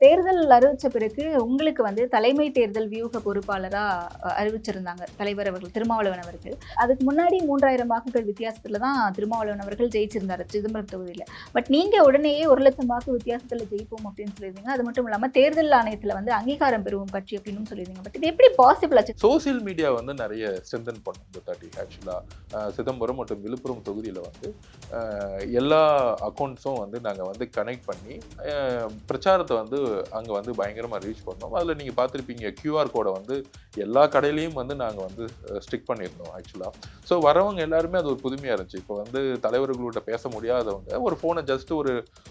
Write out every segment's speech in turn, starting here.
தேர்தல் அறிவிச்ச பிறகு உங்களுக்கு தலைமை தேர்தல் வியூக பொறுப்பாளரா அறிவிச்சிருந்தாங்க தலைவர் அவர்கள் திருமாவளவன் அவர்கள். அதுக்கு முன்னாடி 3000 வாக்குகள் வித்தியாசத்துல தான் திருமாவளவன் அவர்கள் ஜெயிச்சிருந்தாரு சிதம்பரம் தொகுதியில. பட் நீங்க உடனேயே 1,00,000 வாக்கு வித்தியாசத்துல ஜெயிப்போம் அப்படின்னு சொல்லியிருந்தீங்க. அது மட்டும் இல்லாம தேர்தல் ஆணையத்துல அங்கீகாரம் பெறுவோம் கட்சி அப்படின்னு சொல்லியிருந்தீங்க. பட் இது எப்படி பாசிபிள் ஆச்சு? சோசியல் மீடியா நிறைய ஸ்ட்ரென்தன் பண்ணும் இந்த தாட்டி ஆக்சுவலா சிதம்பரம் மற்றும் விழுப்புரம் தொகுதியில் எல்லா அக்கௌண்ட்ஸும் நாங்கள் கனெக்ட் பண்ணி பிரச்சாரத்தை அங்கே பயங்கரமாக ரீச் பண்ணோம். அதில் நீங்கள் பார்த்துருப்பீங்க கியூஆர் கோடை எல்லா கடையிலையும் நாங்கள் ஸ்டிக் பண்ணியிருந்தோம் ஆக்சுவலாக. ஸோ வரவங்க எல்லாருமே அது ஒரு புதுமையாக இருந்துச்சு. இப்போ தலைவர்களோட பேச முடியாதவங்க ஒரு ஃபோனை ஜஸ்ட்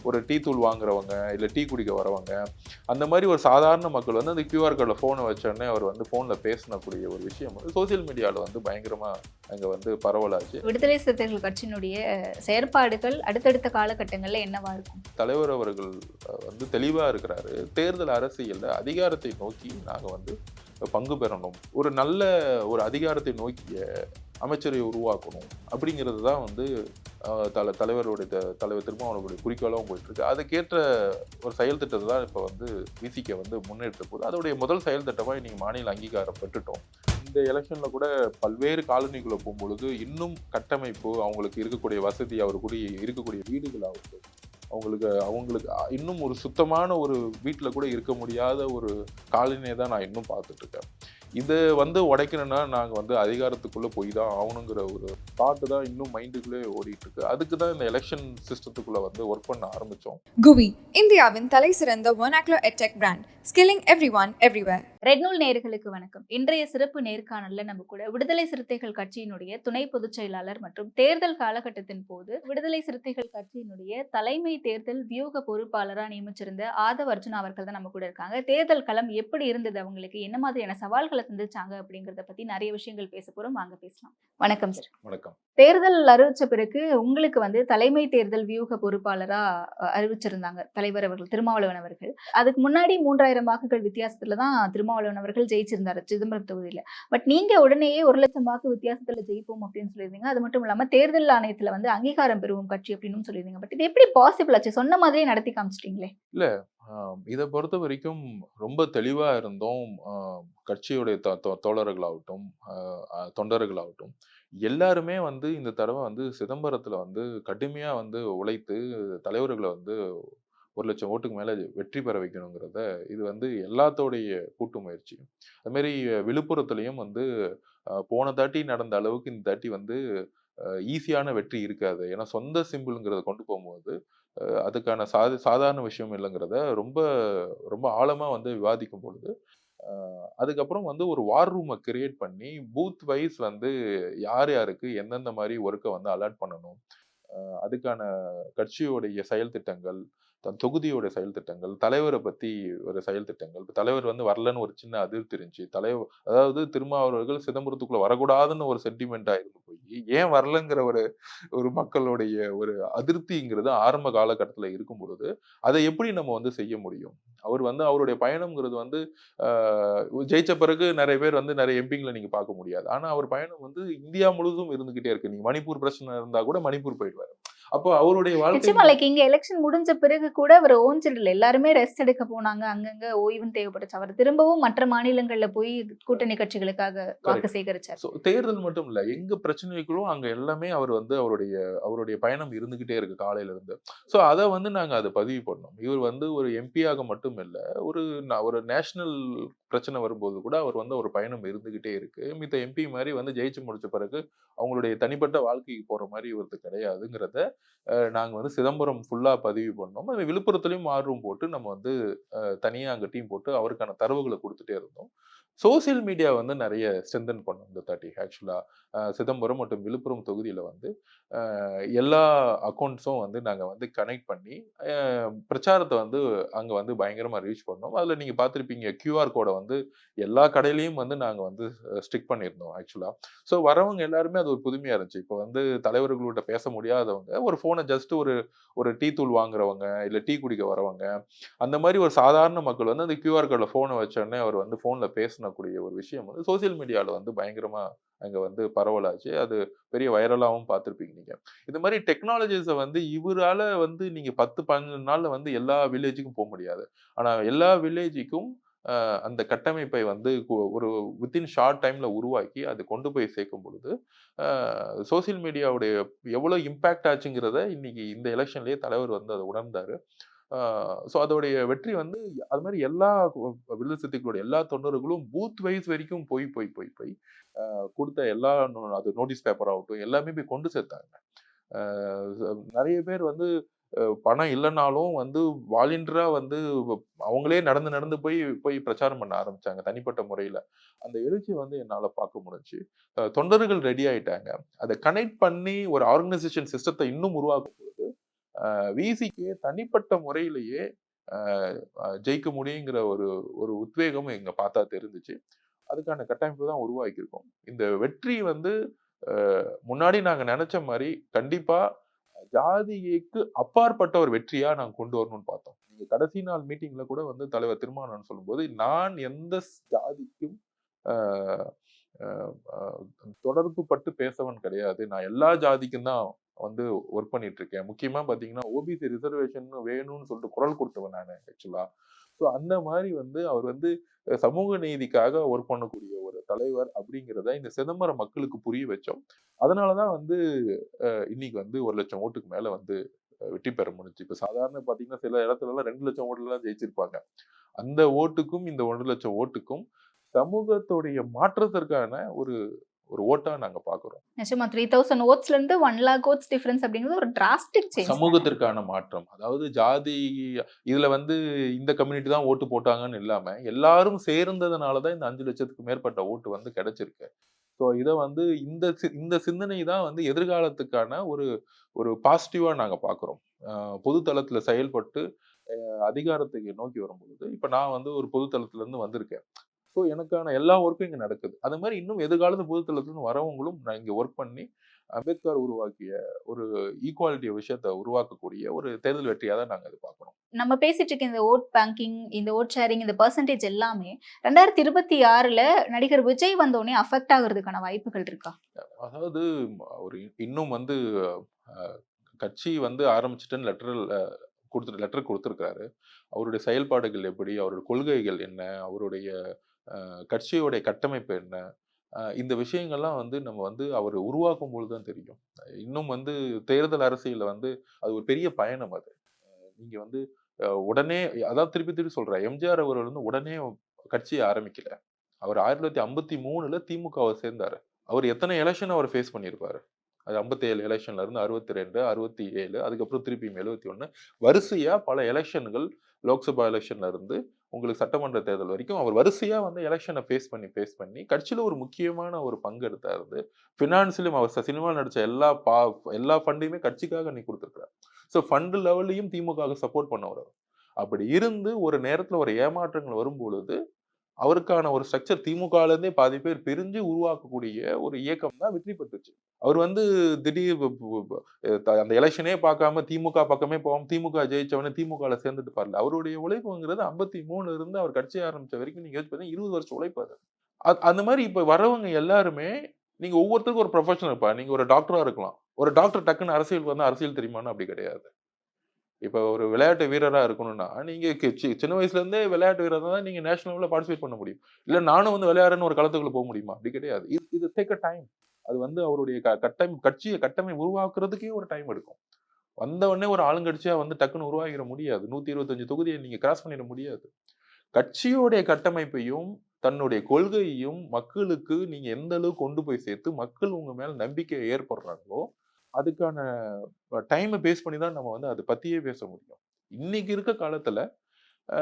ஒரு டீ தூள் வாங்குறவங்க இல்லை டீ குடிக்க வரவங்க அந்த மாதிரி ஒரு சாதாரண மக்கள் அந்த கியூஆர் கோடில் ஃபோனை வச்சோடனே அவர் ஃபோனில் பேசினக்கூடிய ஒரு விஷயம் சோசியல் மீடியாவில் பயங்கரமாக அங்கே பரவலாச்சு. விடுதலை சிறுத்தைகள் கட்சியினுடைய செயற்பாடுகள் அடுத்தடுத்த காலகட்டங்களில் என்னவா இருக்கும்? தலைவர் அவர்கள் தெளிவாக இருக்கிறாரு. தேர்தல் அரசியலில் அதிகாரத்தை நோக்கி நாங்கள் பங்கு பெறணும், ஒரு நல்ல ஒரு அதிகாரத்தை நோக்கிய அமைச்சரை உருவாக்கணும் அப்படிங்கிறது தான் தலைவருடைய தலைவர் திருமாவளவனுடைய குறிக்கோளாகவும் போயிட்டு இருக்கு. அதுக்கேற்ற ஒரு செயல் திட்டத்தை தான் இப்போ விசிக முன்னெடுத்த போது அதோடைய முதல் செயல் திட்டமாக இன்னைக்கு மாநில அங்கீகாரம் பெற்றுட்டோம். இந்த எலெக்ஷன்ல கூட பல்வேறு காலனிக்குள்ள போகும்பொழுது இன்னும் கட்டமைப்பு, அவங்களுக்கு இருக்கக்கூடிய வசதி, அவருக்குரிய இருக்கக்கூடிய வீடுகளாகட்டும், அவங்களுக்கு இன்னும் ஒரு சுத்தமான ஒரு வீட்டில் கூட இருக்க முடியாத ஒரு காலனியை தான் நான் இன்னும் பார்த்துட்டு இருக்கேன். இதை உடைக்கணும்னா நாங்கள் அதிகாரத்துக்குள்ளே போய் தான் ஆகணுங்கிற ஒரு தாட்டு தான் இன்னும் மைண்டுக்குள்ளே ஓடிட்டு இருக்கு. அதுக்கு தான் இந்த எலெக்ஷன் சிஸ்டத்துக்குள்ளே ஒர்க் பண்ண ஆரம்பித்தோம். குவி, இந்தியாவின் தலை சிறந்த vernacular edtech brand, skilling everyone everywhere. Red நூல் நேயர்களுக்கு வணக்கம். இன்றைய சிறப்பு நேர்காணல்ல நம்ம கூட விடுதலை சிறுத்தைகள் கட்சியினுடைய துணை பொதுச் செயலாளர் மற்றும் தேர்தல் காலகட்டத்தின் போது விடுதலை சிறுத்தைகள் கட்சியினுடைய தலைமை தேர்தல் வியூக பொறுப்பாளராக நியமிச்சிருந்த ஆதவ் அர்ஜுனா அவர்கள் தான் நம்ம கூட இருக்காங்க. தேர்தல் களம் எப்படி இருந்தது, அவங்களுக்கு என்ன மாதிரியான சவால்களை சந்திச்சாங்க அப்படிங்கறத பத்தி நிறைய விஷயங்கள் பேச போறோம். வாங்க பேசலாம். வணக்கம் சார். வணக்கம். தேர்தல் அறிவிச்ச பிறகு உங்களுக்கு தலைமை தேர்தல் வியூக பொறுப்பாளரா அறிவிச்சிருந்தாங்க தலைவர் அவர்கள் திருமாவளவன் அவர்கள். அதுக்கு முன்னாடி 3000 வாக்குகள் வித்தியாசத்துல தான் திருமாவளவன் அவர்கள் ஜெயிச்சிருந்தாரு சிதம்பரம் தொகுதியில. பட் நீங்க உடனேயே 1,00,000 வாக்கு வித்தியாசத்துல ஜெயிப்போம் அப்படின்னு சொல்லியிருந்தீங்க. அது மட்டும் இல்லாம தேர்தல் ஆணையத்துல அங்கீகாரம் பெறுவோம் கட்சி அப்படின்னு சொல்லியிருந்தீங்க. பட் இது எப்படி பாசிபிள் ஆச்சு? சொன்ன மாதிரியே நடத்தி காமிச்சிட்டீங்களே. இல்ல, இதை பொறுத்த வரைக்கும் ரொம்ப தெளிவா இருந்தோம். கட்சியுடைய தோழர்களாகட்டும், தொண்டர்களாகட்டும், எல்லாருமே இந்த தடவை சிதம்பரத்துல கடுமையா உழைத்து தலைவர்களை 1,00,000 ஓட்டுக்கு மேல வெற்றி பெற வைக்கணுங்கிறத இது எல்லாத்தோடைய கூட்டு முயற்சி. அது மாதிரி விழுப்புரத்துலயும் போன தாட்டி நடந்த அளவுக்கு இந்த தாட்டி ஈஸியான வெற்றி இருக்காது. ஏன்னா சொந்த சிம்பிள்ங்கிறத கொண்டு போகும்போது அதுக்கான சாதாரண விஷயம் இல்லைங்கிறத ரொம்ப ரொம்ப ஆழமா விவாதிக்கும் பொழுது அதுக்கப்புறம் ஒரு வார் ரூமை கிரியேட் பண்ணி பூத் வைஸ் யார் யாருக்கு எந்தெந்த மாதிரி ஒர்க்கை அலர்ட் பண்ணணும், அதுக்கான கட்சியோடைய செயல் திட்டங்கள், தன் தொகுதியோட செயல் திட்டங்கள், தலைவரை பத்தி ஒரு செயல் திட்டங்கள். இப்ப தலைவர் வரலன்னு ஒரு சின்ன அதிருப்தி இருந்துச்சு. அதாவது திருமாவளவர்கள் சிதம்பரத்துக்குள்ள வரக்கூடாதுன்னு ஒரு சென்டிமெண்டா இருந்து போய் ஏன் வரலங்கிற ஒரு ஒரு மக்களுடைய ஒரு அதிருப்திங்கிறது ஆரம்ப காலகட்டத்துல இருக்கும் பொழுது அதை எப்படி நம்ம செய்ய முடியும்? அவர் அவருடைய பயணம்ங்கிறது ஜெயிச்ச பிறகு நிறைய பேர் நிறைய எம்பிங்களை நீங்க பார்க்க முடியாது. ஆனா அவர் பயணம் இந்தியா முழுவதும் இருந்துகிட்டே இருக்கு. நீங்க மணிப்பூர் பிரச்சனை இருந்தா கூட மணிப்பூர் போயிடுவாரு. அப்போ அவருடைய வாழ்க்கை இங்க எலெக்ஷன் முடிஞ்ச பிறகு கூட அவர் ஓஞ்சிடல. எல்லாருமே ரெஸ்ட் எடுக்க போனாங்க. அங்கங்க ஓய்வும் தேவைப்பட்டுச்சு. அவர் திரும்பவும் மற்ற மாநிலங்கள்ல போய் கூட்டணி கட்சிகளுக்காக வாக்கு சேகரிச்சார். தேர்தல் மட்டும் இல்ல, எங்க பிரச்சனைகளோ அங்க எல்லாமே அவர் அவருடைய பயணம் இருந்துகிட்டே இருக்கு காலையில இருந்து. சோ அதை நாங்க அதை பதிவு பண்ணோம். இவர் ஒரு எம்பியாக மட்டும் இல்ல, ஒரு நேஷனல் பிரச்சனை வரும்போது கூட அவர் ஒரு பயணம் இருந்துகிட்டே இருக்கு. மித்த எம்பி மாதிரி ஜெயிச்சு முடிச்ச பிறகு அவங்களுடைய தனிப்பட்ட வாழ்க்கைக்கு போற மாதிரி இவருக்கு கிடையாதுங்கிறத நாங்க சிதம்பரம் ஃபுல்லா பதிவு பண்ணோம். விழுப்புரத்துலயும் ஆர்வம் போட்டு நம்ம தனியா அங்க டீம் போட்டு அவருக்கான தரவுகளை கொடுத்துட்டே இருந்தோம். சோசியல் மீடியா நிறைய ஸ்ட்ரென்தன் பண்ணும் இந்த தாட்டி ஆக்சுவலா. சிதம்பரம் மற்றும் விழுப்புரம் தொகுதியில எல்லா அக்கௌண்ட்ஸும் நாங்க கனெக்ட் பண்ணி பிரச்சாரத்தை அங்க பயங்கரமா ரீச் பண்ணோம். அதுல நீங்க பார்த்துருப்பீங்க கியூஆர் கோடை எல்லா கடையிலையும் நாங்க ஸ்டிக் பண்ணியிருந்தோம் ஆக்சுவலா. ஸோ வரவங்க எல்லாருமே அது ஒரு புதுமையா இருந்துச்சு. இப்போ தலைவர்களோட பேச முடியாதவங்க ஒரு ஃபோனை ஜஸ்ட் ஒரு டீ தூள் வாங்குறவங்க இல்லை டீ குடிக்க வரவங்க அந்த மாதிரி ஒரு சாதாரண மக்கள் அந்த கியூஆர் கோடில் ஃபோனை வச்சோடனே அவர் ஃபோனில் பேசின பண்ணக்கூடிய ஒரு விஷயம் வந்து சோசியல் மீடியாவில் வந்து பயங்கரமா அங்கே வந்து பரவலாச்சு. அது பெரிய வைரலாகவும் பார்த்துருப்பீங்க நீங்க. இந்த மாதிரி டெக்னாலஜிஸை வந்து இவரால வந்து நீங்க 10-15 நாள்ல வந்து எல்லா வில்லேஜுக்கும் போக முடியாது. ஆனா எல்லா வில்லேஜுக்கும் அந்த கட்டமைப்பை வந்து ஒரு வித்தின் ஷார்ட் டைம்ல உருவாக்கி அது கொண்டு போய் சேர்க்கும் பொழுது சோசியல் மீடியாவுடைய எவ்வளவு இம்பாக்ட் ஆச்சுங்கிறத இன்னைக்கு இந்த எலெக்ஷன்லயே தலைவர் வந்து அதை உணர்ந்தாரு. ஸோ அதோடைய வெற்றி வந்து அது மாதிரி எல்லா விடுதலை சிறுத்தைகளோட எல்லா தொண்டர்களும் பூத் வைஸ் வரைக்கும் போய் போய் போய் போய் கொடுத்த எல்லா அது நோட்டீஸ் பேப்பர் ஆகட்டும் எல்லாமே போய் கொண்டு சேர்த்தாங்க. நிறைய பேர் வந்து பணம் இல்லைனாலும் வந்து வாலண்டியரா வந்து அவங்களே நடந்து நடந்து போய் போய் பிரச்சாரம் பண்ண ஆரம்பிச்சாங்க தனிப்பட்ட முறையில. அந்த எழுச்சி வந்து என்னால பார்க்க முடிஞ்சுச்சு. தொண்டர்கள் ரெடி ஆயிட்டாங்க. அதை கனெக்ட் பண்ணி ஒரு ஆர்கனைசேஷன் சிஸ்டத்தை இன்னும் உருவாக்கும் பொழுது விசிக்கு தனிப்பட்ட முறையிலேயே ஜெயிக்க முடியுங்கிற ஒரு ஒரு உத்வேகம் எங்க பார்த்தா தெரிஞ்சுச்சு. அதுக்கான கட்டமைப்பு தான் உருவாக்கியிருக்கோம். இந்த வெற்றி வந்து முன்னாடி நாங்க நினைச்ச மாதிரி கண்டிப்பா ஜாதிக்கு அப்பாற்பட்ட ஒரு வெற்றியா நாங்க கொண்டு வரணும்னு பார்த்தோம். நீங்க கடைசி நாள் மீட்டிங்ல கூட வந்து தலைவர் திருமாவளவன் சொல்லும்போது, நான் எந்த ஜாதிக்கும் ஆஹ் ஆஹ் தொடர்பு பட்டு பேசவன் கிடையாது. நான் எல்லா ஜாதிக்கும் தான் வந்து ஒர்க் பண்ணிட்டு இருக்கேன். முக்கியமா பாத்தீங்கன்னா ஓபிசி ரிசர்வேஷன் வேணும்னு சொல்லிட்டு குரல் கொடுத்தவன் நான் ஆக்சுவலா. ஸோ அந்த மாதிரி வந்து அவர் வந்து சமூக நீதிக்காக ஒர்க் பண்ணக்கூடிய ஒரு தலைவர் அப்படிங்கிறத இந்த சிதம்பரம் மக்களுக்கு புரிய வச்சோம். அதனாலதான் வந்து இன்னைக்கு வந்து 1,00,000 ஓட்டுக்கு மேல வந்து வெற்றி பெற முடிஞ்சு. இப்ப சாதாரண பாத்தீங்கன்னா சில இடத்துல எல்லாம் 2,00,000 ஓட்டுல எல்லாம் ஜெயிச்சிருப்பாங்க. அந்த ஓட்டுக்கும் இந்த 1,00,000 ஓட்டுக்கும் சமூகத்துடைய மாற்றத்திற்கான ஒரு ஒரு ஓட்டா நாங்க பாக்குறோம். நிச்சயமா 3000 ஓட்ஸ்ல இருந்து 1 lakh ஓட்ஸ் டிஃபரன்ஸ் அப்படிங்கிறது ஒரு டிராஸ்டிக் சேஞ்ச். சமூகத்திற்கான மாற்றம். அதாவது ஜாதி இதுல வந்து இந்த கம்யூனிட்டி தான் ஓட்டு போட்டாங்கன்னு இல்லாம, எல்லாரும் சேர்ந்ததுனால தான் இந்த 5,00,000க்கு மேற்பட்ட ஓட்டு வந்து கிடைச்சிருக்கு. ஸோ இத வந்து இந்த சிந்தனை தான் வந்து எதிர்காலத்துக்கான ஒரு ஒரு பாசிட்டிவா நாங்க பார்க்குறோம். பொது தளத்துல செயல்பட்டு அதிகாரத்துக்கு நோக்கி வரும்பொழுது, இப்ப நான் வந்து ஒரு பொது தளத்துல இருந்து வந்திருக்கேன். ஸோ எனக்கான எல்லா ஒர்க்கும் இங்க நடக்குது. அது மாரி இன்னும் எதிர்காலத்து பொது தளத்துல இருந்து வரவங்களும் நான் இங்க ஒர்க் பண்ணி அம்பேத்கர் உருவாக்கிய ஒரு ஈக்குவாலிட்டி விஷயத்த உருவாக்கக்கூடிய ஒரு தேர்தல் வெற்றியா தான் நாங்க இத பார்க்குறோம். நம்ம பேசிட்டு இருக்க இந்த ஓட் பேங்கிங், இந்த ஓட் ஷேரிங், இந்த பெர்சன்டேஜ் எல்லாமே 2026ல நடிகர் விஜய் வந்தோனே அஃபெக்ட் ஆகுறதுக்கான வாய்ப்புகள் இருக்கா? அதாவது ஒரு இன்னும் வந்து அ கட்சி வந்து ஆரம்பிச்சுட்டுன்னு லெட்டர் குடுத்திருக்காரு. அவருடைய செயல்பாடுகள் எப்படி? அவருடைய கொள்கைகள் என்ன? அவருடைய கட்சியோடைய கட்டமைப்பு என்ன? இந்த விஷயங்கள்லாம் வந்து நம்ம வந்து அவர் உருவாக்கும் பொழுது தான் தெரியும். இன்னும் வந்து தேர்தல் அரசியல்ல வந்து அது ஒரு பெரிய பயணம் அது. நீங்க வந்து உடனே அதான் திருப்பி திருப்பி சொல்றேன். எம்ஜிஆர் அவர்கள் வந்து உடனே கட்சிய ஆரம்பிக்கல. அவர் 1953ல திமுகவ சேர்ந்தாரு. அவர் எத்தனை எலக்ஷன் அவர் ஃபேஸ் பண்ணியிருப்பாரு. அது 57 எலக்ஷன்ல இருந்து 62, 67 அதுக்கப்புறம் திருப்பியும் 71 வரிசையா பல எலக்ஷன்கள் லோக்சபா எலக்ஷன்ல இருந்து உங்களுக்கு சட்டமன்ற தேர்தல் வரைக்கும் அவர் வரிசையா வந்து எலக்ஷனை ஃபேஸ் பண்ணி கட்சியில ஒரு முக்கியமான ஒரு பங்கு எடுத்தாரு. ஃபினான்சியலும் அவர் சினிமாவில் நடிச்ச எல்லா ஃபண்டையுமே கட்சிக்காக அன்னைக்கு கொடுத்துருக்காரு. ஸோ ஃபண்ட் லெவல்லையும் திமுக சப்போர்ட் பண்ணவர். அப்படி இருந்து ஒரு நேரத்துல ஒரு ஏமாற்றங்கள் வரும்பொழுது அவருக்கான ஒரு ஸ்ட்ரக்சர் திமுகல இருந்தே பாதி பேர் பிரிஞ்சு உருவாக்கக்கூடிய ஒரு இயக்கம் தான் வெற்றி பெற்றுச்சு. அவர் வந்து திடீர் அந்த எலெக்ஷனே பார்க்காம திமுக பக்கமே போகாம திமுக ஜெயிச்சவனே திமுகல சேர்ந்துட்டு பாருல. அவருடைய உழைப்புங்கிறது 53ல இருந்து அவர் கட்சி ஆரம்பிச்ச வரைக்கும் நீங்க யோசிச்சு 20 வருஷம் உழைப்பு அது. அந்த மாதிரி இப்ப வரவங்க எல்லாருமே நீங்க ஒவ்வொருத்தருக்கும் ஒரு ப்ரொஃபஷனல் இருப்பா. நீங்க ஒரு டாக்டரா இருக்கலாம். ஒரு டாக்டர் டக்குன்னு அரசியலுக்கு வந்தா அரசியல் தெரியுமான்னு அப்படி கிடையாது. இப்ப ஒரு விளையாட்டு வீரரா இருக்கணும்னா, நீங்க சின்ன வயசுல இருந்தே விளையாட்டு வீரரா தான் நீங்க நேஷனல் லெவல்ல பார்ட்டிசிபேட் பண்ண முடியும். இல்ல நானும் வந்து விளையாடுறேன்னு ஒரு களத்துக்குள்ள போ முடியுமா? அப்படி கிடையாது. இது டேக் அ டைம். அது வந்து அவருடைய கட்சிய உருவாக்குறதுக்கே ஒரு டைம் எடுக்கும். வந்த உடனே ஒரு ஆளுங்கட்சியா வந்து டக்குன்னு உருவாகிட முடியாது. 125 தொகுதியை நீங்க கிராஸ் பண்ணிட முடியாது. கட்சியோடைய கட்டமைப்பையும், தன்னுடைய கொள்கையையும் மக்களுக்கு நீங்க எந்த அளவுக்கு கொண்டு போய் சேர்த்து, மக்கள் உங்க மேல நம்பிக்கை ஏற்படுறாங்களோ, அதுக்கான டைம பேஸ் பண்ணி தான் நம்ம வந்து அத பத்தியே பேச முடியும். இன்னைக்கு இருக்க காலத்துல அ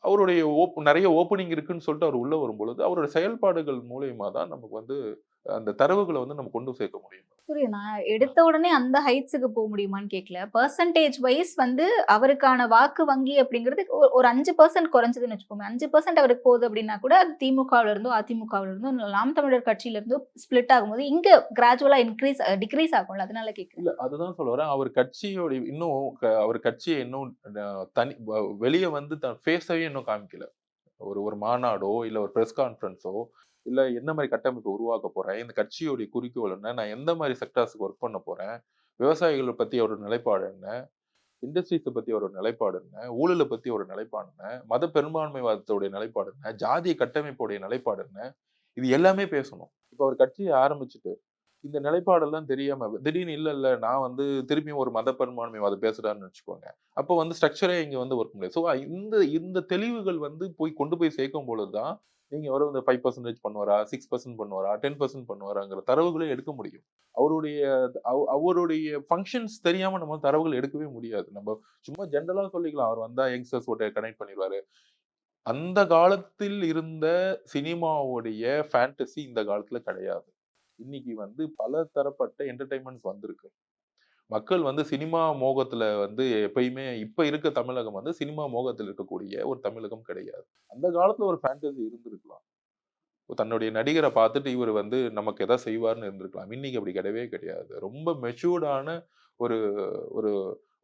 அவருடைய நெறைய ஓப்பனிங் இருக்குன்னு சொல்லிட்டு அவர் உள்ள வரும்பொழுது, அவருடைய செயல்பாடுகள் மூலியமா தான் நமக்கு வந்து அந்த தரவுகள வந்து நம்ம கொண்டு சேர்க்க முடியும். புரியுது. நான் எடுத்த உடனே அந்த ஹைட்ஸுக்கு போ முடியுமான்னு கேட்கல. பெர்சன்டேஜ் வைஸ் வந்து அவருக்கான வாக்கு வங்கி அப்படிங்கிறது ஒரு 5% குறைஞ்சதுன்னு வச்சுக்கோங்க. 5% அவருக்கு போகுது அப்படின்னா கூட அது திமுகவுல இருந்தோ, அதிமுகவுல இருந்தோ, நாம் தமிழர் கட்சியில இருந்தோ ஸ்ப்ளிட் ஆகும்போது இங்க கிராஜுவலா டிக்ரீஸ் ஆகும்ல. அதனால கேட்கிறேன். இல்ல அதுதான் சொல்ல வரேன். அவர் கட்சியோட இன்னும் அவர் கட்சிய இன்னும் தனி வெளிய வந்து ஃபேஸவே இன்னும் காமிக்கல. ஒரு ஒரு மாநாடோ இல்ல ஒரு பிரஸ் கான்ஃபரன்ஸோ இல்ல என்ன மாதிரி கட்டமைப்பு உருவாக்க போறேன், இந்த கட்சியோடைய குறிக்கோள் என்ன, நான் எந்த மாதிரி செக்டார்ஸ்க்கு ஒர்க் பண்ண போறேன், விவசாயிகளை பத்தி ஒரு நிலைப்பாடு என்ன, இண்டஸ்ட்ரீஸை பத்தி ஒரு நிலைப்பாடு என்ன, ஊழலை பத்தி ஒரு நிலைப்பாடு என்ன, மத பெரும்பான்மைவாதத்துடைய நிலைப்பாடு என்ன, ஜாதிய கட்டமைப்புடைய நிலைப்பாடு என்ன, இது எல்லாமே பேசணும். இப்ப ஒரு கட்சியை ஆரம்பிச்சுட்டு இந்த நிலைப்பாடெல்லாம் தெரியாம திடீர்னு இல்ல இல்ல நான் வந்து திருப்பியும் ஒரு மத பெரும்பான்மைவாதம் பேசுறான்னு வச்சுக்கோங்க. அப்போ வந்து ஸ்ட்ரக்சரே இங்க வந்து ஒர்க் முடியாது. ஸோ இந்த இந்த தெளிவுகள் வந்து கொண்டு போய் சேர்க்கும் பொழுது தான் நீங்க ஒரு இந்த 5% பண்ணுவாரா, 6% பண்ணுவாரா, 10% பண்ணுவாராங்கிற தரவுகளே எடுக்க முடியும். அவருடைய அவருடைய ஃபங்ஷன்ஸ் தெரியாம நம்ம தரவுகள் எடுக்கவே முடியாது. நம்ம சும்மா ஜெனரலா சொல்லிக்கலாம். அவர் வந்தா யங்ஸ்டர்ஸ் ஓட்ட கனெக்ட் பண்ணிருவாரு. அந்த காலத்தில் இருந்த சினிமாவுடைய ஃபேண்டசி இந்த காலத்துல கிடையாது. இன்னைக்கு வந்து பல தரப்பட்ட என்டர்டெயின்மெண்ட்ஸ் வந்திருக்கு. மக்கள் வந்து சினிமா மோகத்துல வந்து எப்பயுமே இப்ப இருக்க தமிழகம் வந்து சினிமா மோகத்தில் இருக்கக்கூடிய ஒரு தமிழகம் கிடையாது. அந்த காலத்துல ஒரு ஃபேண்டசி இருந்திருக்கலாம். தன்னுடைய நடிகரை பார்த்துட்டு இவர் வந்து நமக்கு எதாவது செய்வார்ன்னு இருந்திருக்கலாம். இன்னைக்கு அப்படி கிடையவே கிடையாது. ரொம்ப மெச்சூர்டான ஒரு ஒரு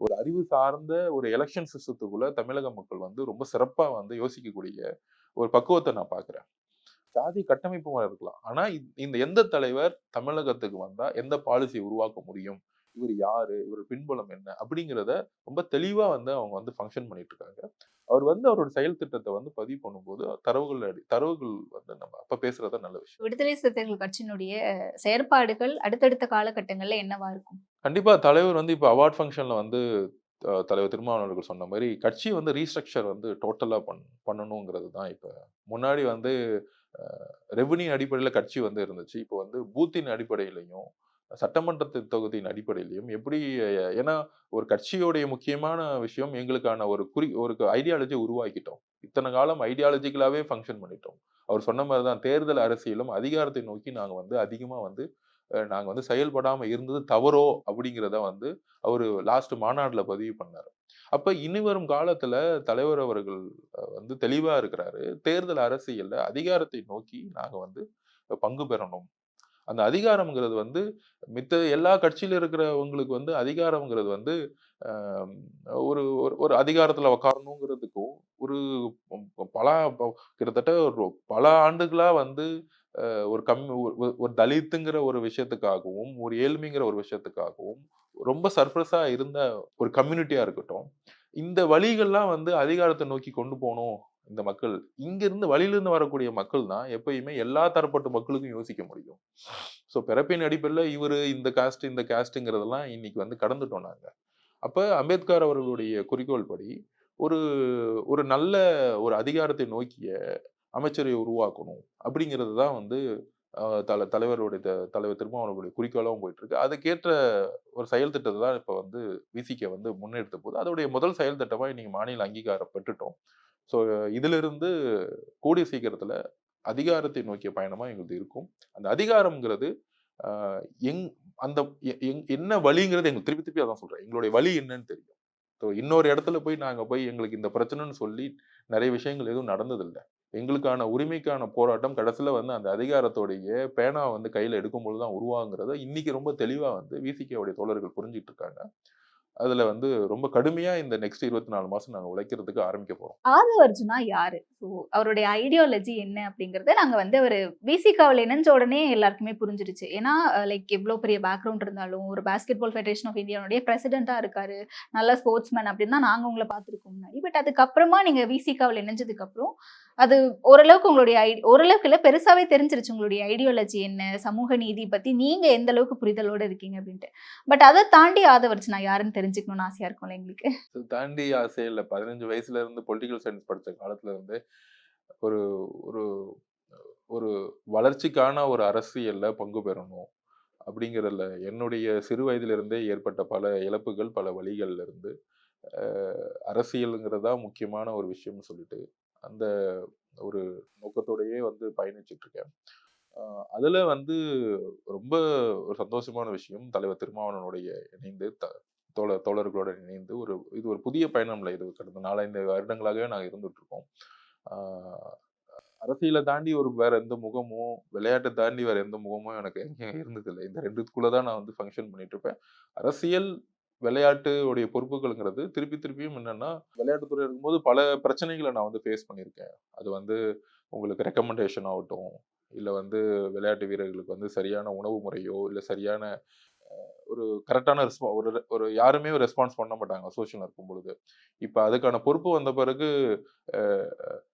ஒரு அறிவு சார்ந்த ஒரு எலக்ஷன் சிஸ்டத்துக்குள்ள தமிழக மக்கள் வந்து ரொம்ப சிறப்பா வந்து யோசிக்கக்கூடிய ஒரு பக்குவத்தை நான் பார்க்கிறேன். சாதி கட்டமைப்புமா இருக்கலாம். ஆனா இந்த எந்த தலைவர் தமிழகத்துக்கு வந்தா எந்த பாலிசி உருவாக்க முடியும்? இவர் யாரு? இவர் பின்புலம் என்ன? அப்படிங்கிறத ரொம்ப தெளிவா வந்து அவங்க வந்து ஃபங்ஷன் பண்ணிட்டு இருக்காங்க. அவர் வந்து அவரோட செயல் திட்டத்த வந்து பதிவு பண்ணும்போது தரவுகள் வந்து நம்ம அப்ப பேசுறது தான் நல்ல விஷயம். விடுதலை சிறுத்தைகள் கட்சியினுடைய செயற்பாடுகள் அடுத்தடுத்த காலகட்டங்கள்ல என்னவா இருக்கும்? கண்டிப்பா தலைவர் வந்து இப்ப அவார்ட் ஃபங்ஷன்ல வந்து தலைவர் திருமாவளவன் அவர்கள் சொன்ன மாரி கட்சி வந்து ரீஸ்ட்ரக்சர் வந்து டோட்டலா பண்ணணுங்கிறது தான் இப்ப. முன்னாடி வந்து ரெவென்யூ அடிப்படையில கட்சி வந்து இருந்துச்சு. இப்போ வந்து பூத்தின் அடிப்படையிலயும், சட்டமன்ற தொகுதியின் அடிப்படையிலயும் எப்படி ஏன்னா ஒரு கட்சியோடைய முக்கியமான விஷயம் எங்களுக்கான ஒரு ஐடியாலஜி உருவாக்கிட்டோம். இத்தன காலம் ஐடியாலஜிக்கலாவே ஃபங்ஷன் பண்ணிட்டோம். அவர் சொன்ன மாரி தான் தேர்தல் அரசியலும் அதிகாரத்தை நோக்கி நாங்க வந்து அதிகமா வந்து நாங்க வந்து செயல்படாம இருந்தது தவறோ அப்படிங்கிறத வந்து அவரு லாஸ்ட் மாநாடுல பதிவு பண்ணாரு. அப்ப இனி வரும் காலத்துல தலைவர் அவர்கள் வந்து தெளிவா இருக்கிறாரு. தேர்தல் அரசியல்ல அதிகாரத்தை நோக்கி நாங்க வந்து பங்கு பெறணும். அந்த அதிகாரம்ங்கிறது வந்து மித்த எல்லா கட்சியில இருக்கிறவங்களுக்கு வந்து அதிகாரம்ங்கிறது வந்து அ ஒரு ஒரு ஒரு அதிகாரத்துல உட்காரணுங்கிறதுக்கும், ஒரு பல கிட்டத்தட்ட ஒரு பல ஆண்டுகளா வந்து ஒரு ஒரு தலித்துங்கிற ஒரு விஷயத்துக்காகவும், ஒரு ஏழ்மைங்கிற ஒரு விஷயத்துக்காகவும், ரொம்ப சர்ப்ரஸா இருந்த ஒரு கம்யூனிட்டியா இருக்கட்டும். இந்த வழிகள்லாம் வந்து அதிகாரத்த நோக்கி கொண்டு போணும் இந்த மக்கள். இங்கிருந்து வழியிலிருந்து வரக்கூடிய மக்கள் தான் எப்பயுமே எல்லா தரப்பட்ட மக்களுக்கும் யோசிக்க முடியும். ஸோ பிறப்பின் அடிப்படையில இவரு இந்த காஸ்ட், இந்த காஸ்ட்ங்கிறதெல்லாம் இன்னைக்கு வந்து கடந்துட்டோம் நாங்க. அப்ப அம்பேத்கர் அவர்களுடைய குறிக்கோள் படி ஒரு ஒரு நல்ல ஒரு அதிகாரத்தை நோக்கிய அமைச்சரை உருவாக்கணும். அப்படிங்கிறது தான் வந்து அ தலைவருடைய தலைவர் திருமாவளவனுடைய குறிக்கோளாவும் போயிட்டு இருக்கு. அதுக்கேற்ற ஒரு செயல் திட்டத்த தான் இப்ப வந்து விசிக வந்து முன்னெடுத்த போது, அதோடைய முதல் செயல் திட்டமா இன்னைக்கு மாநில அங்கீகாரம் பெற்றுட்டோம். ஸோ இதிலிருந்து கூடிய சீக்கிரத்துல அதிகாரத்தை நோக்கிய பயணமா எங்களுது இருக்கும். அந்த அதிகாரம்ங்கிறது அ எங் அந்த என்ன வழிங்கிறது எங்களுக்கு திருப்பி திருப்பி அதான் சொல்றேன். எங்களுடைய வழி என்னன்னு தெரியும். ஸோ இன்னொரு இடத்துல நாங்க எங்களுக்கு இந்த பிரச்சனைன்னு சொல்லி நெறைய விஷயங்கள் எதுவும் நடந்ததில்ல. எங்களுக்கான உரிமைக்கான போராட்டம் கடைசில வந்து அந்த அதிகாரத்தோடைய பேனாவ வந்து கையில எடுக்கும்பொழுது தான் உருவாகுங்கிறத இன்னைக்கு ரொம்ப தெளிவா வந்து விசிகேவுடைய தோழர்கள் புரிஞ்சுட்டு இருக்காங்க. அதுல வந்து ரொம்ப கடுமையா இந்த நெக்ஸ்ட் 24 மாசம் நாங்க உழைக்கிறதுக்கு ஆரம்பிக்க போறோம். ஆதவ அர்ஜுனா யாரு? ஸோ அவருடைய ஐடியாலஜி என்ன அப்படிங்கிறத நாங்க வந்து அவரு விசிகாவுல இணைஞ்ச உடனே எல்லாருக்குமே புரிஞ்சிருச்சு. ஏன்னா லைக் எவ்ளோ பெரிய பேக்ரவுண்ட் இருந்தாலும், ஒரு பாஸ்கெட் பால் ஃபெடரேஷன் ஆஃப் இந்தியாவுடைய பிரசிடென்ட்டா இருக்காரு. நல்ல ஸ்போர்ட்ஸ்மேன் அப்படின்னு தான் நாங்க உங்கள பார்த்துருக்கோம் முன்னாடி. பட் அதுக்கப்புறமா நீங்க விசிகாவுல இணைஞ்சதுக்கு அப்புறம், அது ஓரளவுக்கு உங்களுடைய ஓரளவுக்கு இல்ல பெருசாவே தெரிஞ்சிருச்சு உங்களுடைய ஐடியாலஜி என்ன? சமூக நீதி பத்தி நீங்க எந்த அளவுக்கு புரிதலோட இருக்கீங்க அப்படின்ட்டு. பட் அத தாண்டி ஆதவ அர்ஜுனா யாருன்னு தெரிஞ்சுக்கணும்னு ஆசையா இருக்கும்ல எங்களுக்கு. இத தாண்டி ஆசையே இல்ல. 15 வயசுல இருந்து பொலிட்டிக்கல் சயன்ஸ் படிச்ச காலத்துல இருந்து ஒரு ஒரு ஒரு வளர்ச்சிக்கான ஒரு அரசியல்ல பங்கு பெறணும். அப்படிங்கிறதுல என்னுடைய சிறு வயதிலிருந்தே ஏற்பட்ட பல இழப்புகள், பல வழிகள்ல இருந்து அ அரசியல்ங்கிறது தான் முக்கியமான ஒரு விஷயம்னு சொல்லிட்டு, அந்த ஒரு நோக்கத்தோடயே வந்து பயணிச்சுட்டு இருக்கேன். அ அதுல வந்து ரொம்ப ஒரு சந்தோஷமான விஷயம் தலைவர் திருமாவளவனுடைய இணைந்து தோழர்களுடன் இணைந்து இது ஒரு புதிய பயணம்ல இது கடந்த 4, 5 வருடங்களாகவே நாங்க இருந்துட்டு இருக்கோம். ஆ அரசியல தாண்டி வேற எந்த முகமும், விளையாட்ட தாண்டி வேற எந்த முகமும் எனக்கு எங்கேயும் இருந்ததில்ல. இந்த 2த்துக்குள்ள தான் நான் வந்து ஃபங்ஷன் பண்ணிட்டு இருப்பேன். அரசியல் விளையாட்டுடைய பொறுப்புகள்ங்கிறது திருப்பியும் என்னன்னா, விளையாட்டுத்துறை இருக்கும்போது பல பிரச்சனைகள நான் வந்து ஃபேஸ் பண்ணியிருக்கேன். அது வந்து உங்களுக்கு ரெக்கமெண்டேஷன் ஆகட்டும், இல்ல வந்து விளையாட்டு வீரர்களுக்கு வந்து சரியான உணவு முறையோ, இல்ல சரியான ஒரு கரெக்டான ஒரு ஒரு யாருமே ரெஸ்பான்ஸ் பண்ண மாட்டாங்க அசோசியேஷன்ல இருக்கும்பொழுது. இப்ப அதுக்கான பொறுப்பு வந்த பிறகு அ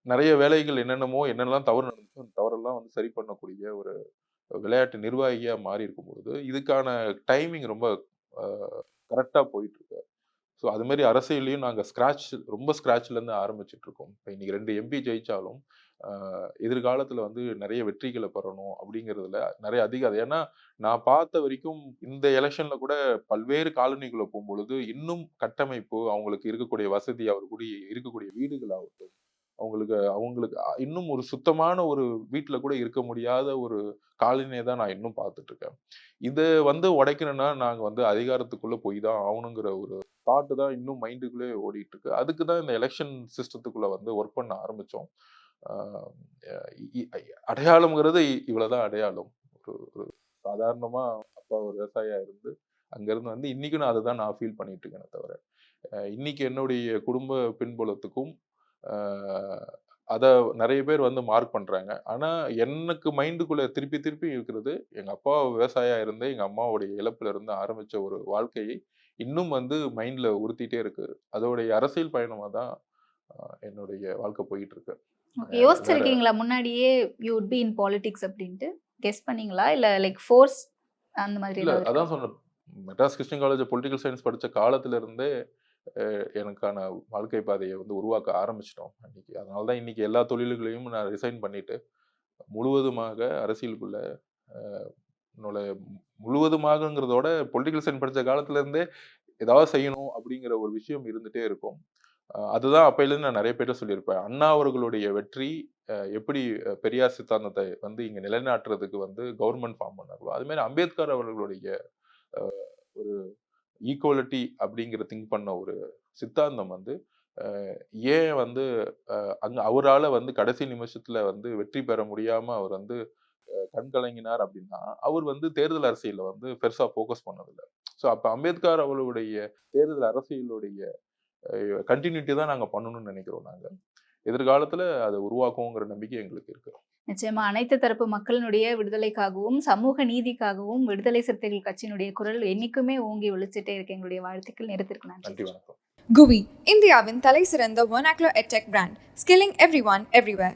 நெறைய வேலைகள் என்னென்னலாம் தவறு நடந்துச்சோ, அந்த தவறெல்லாம் வந்து சரி பண்ணக்கூடிய ஒரு விளையாட்டு நிர்வாகியா மாறி இருக்கும்பொழுது, இதுக்கான டைமிங் ரொம்ப அ கரெக்ட்டா போயிட்டுருக்கு. ஸோ அது மாரி அரசியல்லயும் நாங்க ரொம்ப ஸ்க்ராட்ச்லேருந்து ஆரம்பிச்சுட்டு இருக்கோம். இப்ப இன்னைக்கு 2 எம்பி ஜெயிச்சாலும், அ எதிர்காலத்துல வந்து நெறைய வெற்றிகள பெறணும் அப்படிங்கிறதுல நெறைய ஏன்னா நான் பார்த்த வரைக்கும் இந்த எலக்ஷன்ல கூட பல்வேறு காலனிக்குள்ள போம்பொழுது, இன்னும் கட்டமைப்பு, அவங்களுக்கு இருக்கக்கூடிய வசதி, இருக்கக்கூடிய வீடுகளாகட்டும், அவங்களுக்கு அவங்களுக்கு இன்னும் ஒரு சுத்தமான ஒரு வீட்ல கூட இருக்க முடியாத ஒரு காலனிய தான் நான் இன்னும் பார்த்துட்டு இருக்கேன். இத வந்து உடைக்கணும்னா, நாங்க வந்து அதிகாரத்துக்குள்ள போய் தான் ஆவணுங்கிற ஒரு தாட் தான் இன்னும் மைண்டுக்குள்ளயே ஓடிட்டு இருக்கு. அதுக்கு தான் இந்த எலக்ஷன் சிஸ்டத்துக்குள்ள வந்து ஒர்க் பண்ண ஆரம்பிச்சோம். ஆ இ இ அடையாளம்ங்கிறது இவ்வளவுதான் அடையாளம். ஒரு ஒரு சாதாரணமா அப்பா ஒரு விவசாயியா இருந்து, அங்கருந்து வந்து இன்னைக்கும் நான் ஃபீல் பண்ணிட்டு இருக்கேனே தவிர, இன்னைக்கு என்னுடைய குடும்ப பின்புலத்துக்கும் அ அத நெறைய பேர் வந்து மார்க் பண்றாங்க. ஆனா, எனக்கு மைண்டுக்குள்ள திருப்பி இருக்கிறது, எங்க அப்பா விவசாயியா இருந்து, எங்க அம்மாவுடைய இழப்புல இருந்து ஆரம்பிச்ச ஒரு வாழ்க்கையை இன்னும் வந்து மைண்ட்ல உறுத்திட்டே இருக்கு. அதோடைய அரசியல் பயணமா தான் என்னுடைய வாழ்க்கை போயிட்டு இருக்கு. ஓகே. வேற யோசிச்சிருக்கீங்களா முன்னாடியே you would be in politics அப்டின்ட்டு? கெஸ் பண்ணீங்களா? இல்ல லைக் ஃபோர்ஸ் அந்த மாதிரி இல்ல ஏதாவது இருக்கா? அதான் சொன்னேன். Madras Christian college political science படிச்ச காலத்துல இருந்தே எனக்கான வாழ்க்கை பாதைய வந்து உருவாக்க ஆரம்பிச்சுட்டோம் அன்னைக்கு. அதனால தான் இன்னைக்கு எல்லா தொழில்களையும் நான் ரிசைன் பண்ணிட்டு, முழுவதுமாக அரசியலுக்குள்ள அ நுழைய முழுவதுமாகங்கிறத விட பொலிட்டிக்கல் சயன்ஸ் படிச்ச காலத்துல இருந்தே ஏதாவது செய்யணும் அப்படிங்கிற ஒரு விஷயம் இருந்துட்டே இருக்கும். அதுதான் அப்பயிலேருந்து நான் நெறைய பேர்ட்ட சொல்லியிருப்பேன். அண்ணா அவர்களுடைய வெற்றி எப்படி பெரியார் சித்தாந்தத்தை வந்து இங்க நிலைநாட்டுறதுக்கு வந்து கவர்ன்மெண்ட் ஃபார்ம் பண்ணாங்களோ, அது மாரி அம்பேத்கர் அவர்களுடைய ஒரு ஈக்குவாலிட்டி அப்படிங்கிற திங்க் பண்ண ஒரு சித்தாந்தம் வந்து அ ஏன் வந்து அங்க அவரால வந்து கடைசி நிமிஷத்துல வந்து வெற்றி பெற முடியாம அவர் வந்து கண்கலங்கினார் அப்படின்னா, அவர் வந்து தேர்தல் அரசியல்ல வந்து பெருசா ஃபோக்கஸ் பண்ணதில்ல. ஸோ அப்ப அம்பேத்கர் அவர்களுடைய தேர்தல் அரசியலுடைய கன்டினியூட்டி தான் நாங்க பண்ணணும்னு நெனைக்கிறோம் நாங்க. எதிர்காலத்துல அத உருவாக்குவோங்கிற நம்பிக்கை எங்களுக்கு இருக்கு. நிச்சயமா அனைத்து தரப்பு மக்களினுடைய விடுதலைக்காகவும், சமூக நீதிக்காகவும் விடுதலை சிறுத்தைகள் கட்சியினுடைய குரல் என்னைக்குமே ஓங்கி ஒலிச்சுட்டே இருக்கு. எங்களுடைய வாழ்த்துக்கள். நேரத்திற்கு நன்றி. நன்றி, வணக்கம். GUVI, இந்தியாவின் தலைசிறந்த vernacular edtech brand, skilling everyone everywhere.